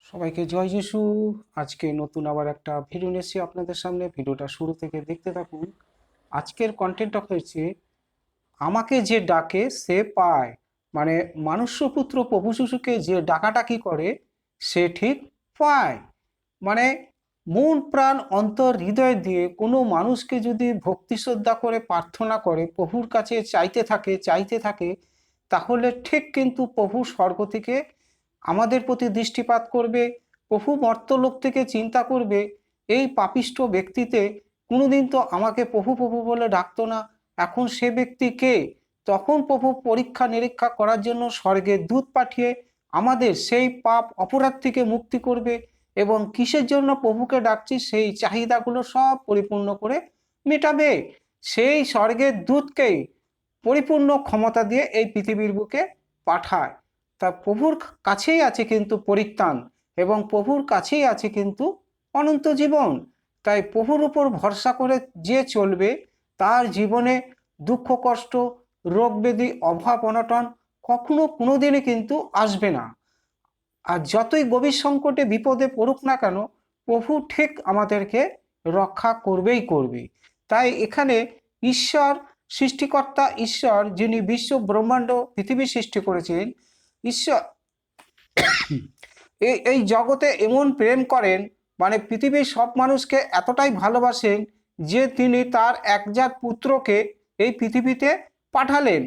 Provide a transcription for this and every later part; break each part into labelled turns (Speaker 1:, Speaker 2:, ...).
Speaker 1: সবাইকে জয় যিশু। আজকে নতুন আবার একটা ভিডিও নিয়ে এসেছি আপনাদের সামনে। ভিডিওটা শুরু থেকে দেখতে থাকুন। আজকের কন্টেন্টটা হয়েছে আমাকে যে ডাকে সে পায়। মানে মনুষ্যপুত্র প্রভু শিশুকে যে ডাকাডাকি করে সে ঠিক পায়। মানে মন প্রাণ অন্তর হৃদয় দিয়ে কোনো মানুষকে যদি ভক্তি শ্রদ্ধা করে প্রার্থনা করে, প্রভুর কাছে চাইতে থাকে, তাহলে ঠিক কিন্তু প্রভু স্বর্গ থেকে আমাদের প্রতি দৃষ্টিপাত করবে। প্রভু মর্তলোক থেকে চিন্তা করবে এই পাপিষ্ঠ ব্যক্তিতে কোনোদিন তো আমাকে প্রভু প্রভু বলে ডাকতো না, এখন সে ব্যক্তি কে? তখন প্রভু পরীক্ষা নিরীক্ষা করার জন্য স্বর্গের দূত পাঠিয়ে আমাদের সেই পাপ অপরাধ থেকে মুক্তি করবে এবং কিসের জন্য প্রভুকে ডাকছি সেই চাহিদাগুলো সব পরিপূর্ণ করে মেটাবে। সেই স্বর্গের দূতকেই পরিপূর্ণ ক্ষমতা দিয়ে এই পৃথিবীর বুকে পাঠায়। তা প্রভুর কাছেই আছে কিন্তু পরিত্রাণ এবং প্রভুর কাছেই আছে কিন্তু অনন্ত জীবন। তাই প্রভুর উপর ভরসা করে যে চলবে তার জীবনে দুঃখ কষ্ট রোগ ব্যাধি অভাব অনটন কখনো কোনোদিনই কিন্তু আসবে না। আর যতই গভীর সংকটে বিপদে পড়ুক না কেন, প্রভু ঠিক আমাদেরকে রক্ষা করবেই করবে। তাই এখানে ঈশ্বর, সৃষ্টিকর্তা ঈশ্বর, যিনি বিশ্ব ব্রহ্মাণ্ড পৃথিবী সৃষ্টি করেছেন, ঈশ্বর এই জগতে এমন প্রেম করেন, মানে পৃথিবীর সব মানুষকে এতটাই ভালোবাসেন যে তিনি তার একজাত পুত্রকে এই পৃথিবীতে পাঠালেন।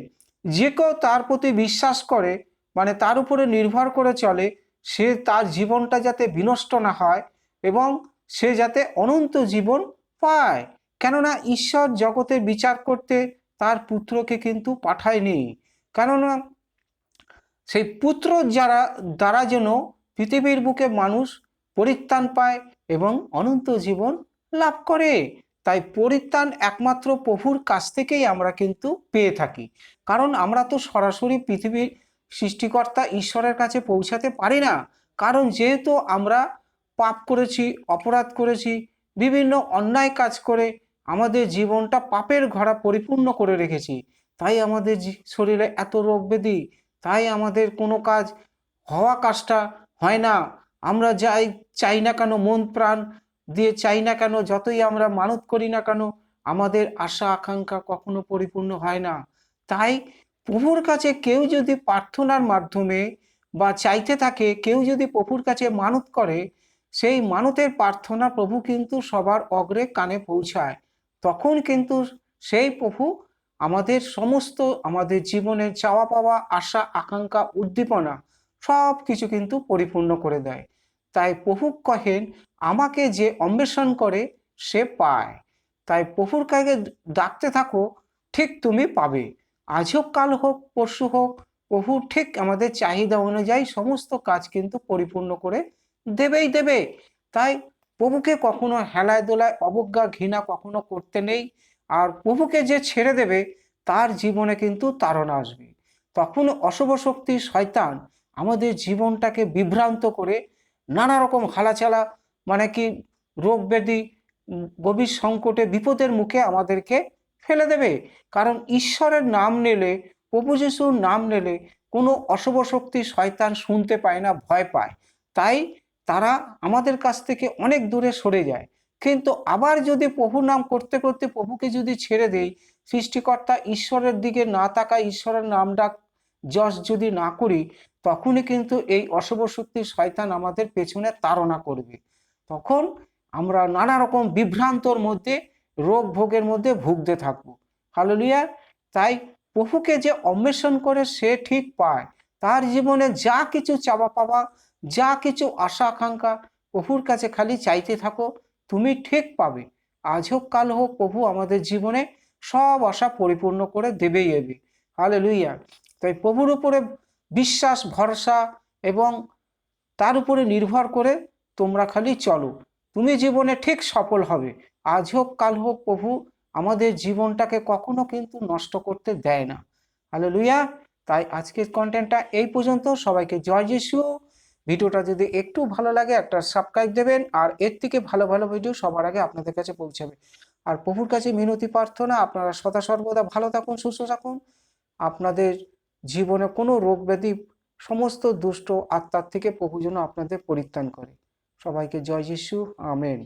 Speaker 1: যে কেউ তার প্রতি বিশ্বাস করে, মানে তার উপরে নির্ভর করে চলে, সে তার জীবনটা যাতে বিনষ্ট না হয় এবং সে যাতে অনন্ত জীবন পায়। কেননা ঈশ্বর জগতে বিচার করতে তার পুত্রকে কিন্তু পাঠায়নি। কেননা সেই পুত্র দ্বারা যেন পৃথিবীর বুকে মানুষ পরিত্রাণ পায় এবং অনন্ত জীবন লাভ করে। তাই পরিত্রাণ একমাত্র প্রভুর কাছ থেকেই আমরা কিন্তু পেয়ে থাকি। কারণ আমরা তো সরাসরি পৃথিবীর সৃষ্টিকর্তা ঈশ্বরের কাছে পৌঁছাতে পারি না। কারণ যেহেতু আমরা পাপ করেছি, অপরাধ করেছি, বিভিন্ন অন্যায় কাজ করে আমাদের জীবনটা পাপের ঘোড়া পরিপূর্ণ করে রেখেছি, তাই আমাদের শরীরে এত রোগ ব্যাধি, তাই আমাদের কোনো কাজটা হয় না। আমরা চাই না কেন, মন প্রাণ দিয়ে চাই না কেন, যতই আমরা মানত করি না কেন, আমাদের আশা আকাঙ্ক্ষা কখনো পরিপূর্ণ হয় না। তাই প্রভুর কাছে কেউ যদি প্রার্থনার মাধ্যমে বা চাইতে থাকে, কেউ যদি প্রভুর কাছে মানত করে, সেই মানতের প্রার্থনা প্রভু কিন্তু সবার অগ্রে কানে পৌঁছায়। তখন কিন্তু সেই প্রভু আমাদের সমস্ত আমাদের জীবনের চাওয়া পাওয়া আশা আকাঙ্ক্ষা উদ্দীপনা সব কিছু কিন্তু পরিপূর্ণ করে দেয়। তাই প্রভু কহেন আমাকে যে অন্বেষণ করে সে পায়। তাই প্রভুর কাছে ডাকতে থাকো, ঠিক তুমি পাবে। আজ হোক কাল হোক পরশু হোক, প্রভু ঠিক আমাদের চাহিদা অনুযায়ী সমস্ত কাজ কিন্তু পরিপূর্ণ করে দেবেই দেবে। তাই প্রভুকে কখনো হেলায় দোলায় অবজ্ঞা ঘৃণা কখনো করতে নেই। আর প্রভুকে যে ছেড়ে দেবে তার জীবনে কিন্তু তাড়না আসবে। তখন অশুভ শক্তি শয়তান আমাদের জীবনটাকে বিভ্রান্ত করে নানা রকম হালাচালা, মানে কি রোগ ব্যাধি, গভীর সংকটে বিপদের মুখে আমাদেরকে ফেলে দেবে। কারণ ঈশ্বরের নাম নিলে, প্রভু যিশুর নাম নিলে কোনো অশুভ শক্তি শয়তান শুনতে পায় না, ভয় পায়। তাই তারা আমাদের কাছ থেকে অনেক দূরে সরে যায়। কিন্তু আবার যদি প্রভু নাম করতে করতে প্রভুকে যদি ছেড়ে দেই, সৃষ্টিকর্তা ঈশ্বরের দিকে না তাকায়, ঈশ্বরের নাম ডাক যশ যদি না করি, তখনই কিন্তু এই অশুভ শক্তি শয়তান আমাদের পেছনে তাড়না করবে। তখন আমরা নানা রকম বিভ্রান্তর মধ্যে, রোগ ভোগের মধ্যে ভুগতে থাকবো। হালেলুয়া। তাই প্রভুকে যে অন্বেষণ করে সে ঠিক পায়। তার জীবনে যা কিছু চাওয়া পাওয়া, যা কিছু আশা আকাঙ্ক্ষা, প্রভুর কাছে খালি চাইতে থাকো, তুমি ঠিক পাবে। আজ হোক কাল হোক প্রভু আমাদের জীবনে সব আশা পরিপূর্ণ করে দেবেই দেবে। হালেলুয়া। তাই প্রভুর উপরে বিশ্বাস ভরসা এবং তার উপরে নির্ভর করে তোমরা খালি চলো, তুমি জীবনে ঠিক সফল হবে। আজ হোক কাল হোক প্রভু আমাদের জীবনটাকে কখনো কিন্তু নষ্ট করতে দেয় না। হালেলুয়া। তাই আজকের কন্টেন্টটা এই পর্যন্ত। সবাইকে জয় যিশু। ভিডিওটা যদি একটু ভালো লাগে একটা সাবস্ক্রাইব দেবেন, আর এর থেকে ভালো ভালো ভিডিও সবার আগে আপনাদের কাছে পৌঁছাবে। আর প্রভুর কাছে মিনতি প্রার্থনা, আপনারা সদা সর্বদা ভালো থাকুন, সুস্থ থাকুন, আপনাদের জীবনে কোনো রোগ ব্যাধি সমস্ত দুষ্ট আত্মার থেকে প্রভু যেন আপনাদের পরিত্রাণ করে। সবাইকে জয় যিশু, আমেন।